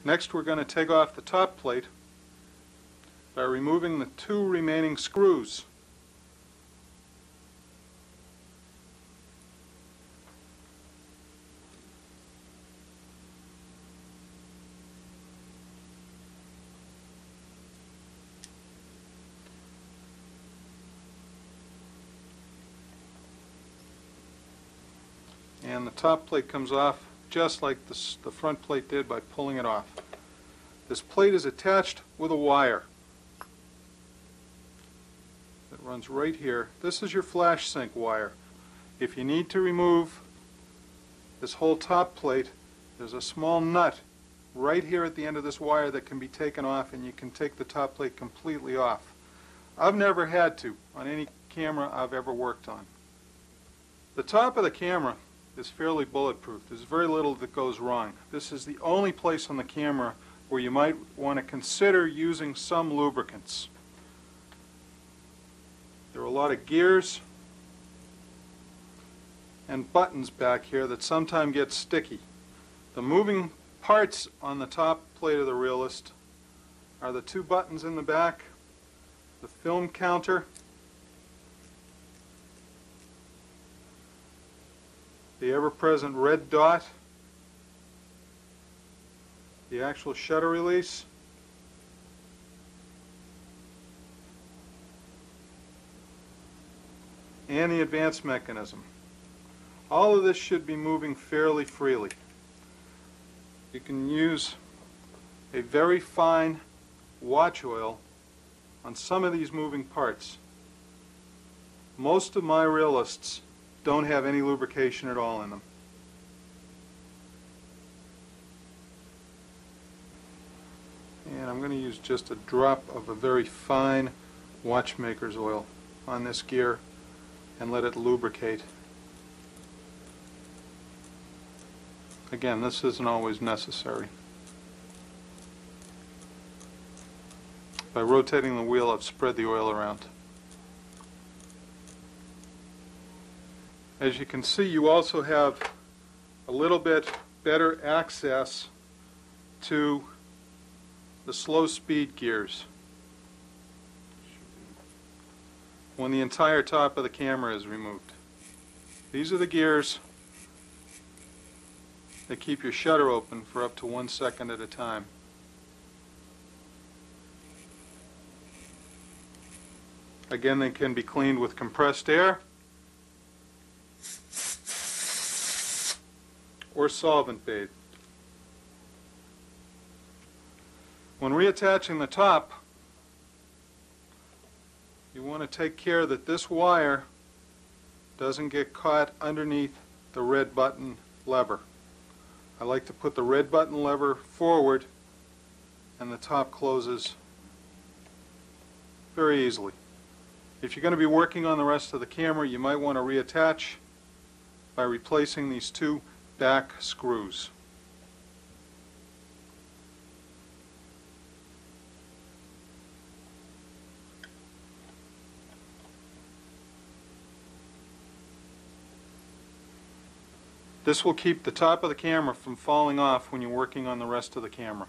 Next we're going to take off the top plate by removing the 2 remaining screws. And the top plate comes off just like the front plate did by pulling it off. This plate is attached with a wire that runs right here. This is your flash sync wire. If you need to remove this whole top plate, there's a small nut right here at the end of this wire that can be taken off, and you can take the top plate completely off. I've never had to on any camera I've ever worked on. The top of the camera is fairly bulletproof. There's very little that goes wrong. This is the only place on the camera where you might want to consider using some lubricants. There are a lot of gears and buttons back here that sometimes get sticky. The moving parts on the top plate of the Realist are the 2 buttons in the back, the film counter, the ever-present red dot, the actual shutter release, and the advance mechanism. All of this should be moving fairly freely. You can use a very fine watch oil on some of these moving parts. Most of my Realists don't have any lubrication at all in them. And I'm going to use just a drop of a very fine watchmaker's oil on this gear and let it lubricate. Again, this isn't always necessary. By rotating the wheel, I've spread the oil around. As you can see, you also have a little bit better access to the slow speed gears when the entire top of the camera is removed. These are the gears that keep your shutter open for up to 1 second at a time. Again, they can be cleaned with compressed air or solvent bathed. When reattaching the top, you want to take care that this wire doesn't get caught underneath the red button lever. I like to put the red button lever forward and the top closes very easily. If you're going to be working on the rest of the camera, you might want to reattach by replacing these 2 back screws. This will keep the top of the camera from falling off when you're working on the rest of the camera.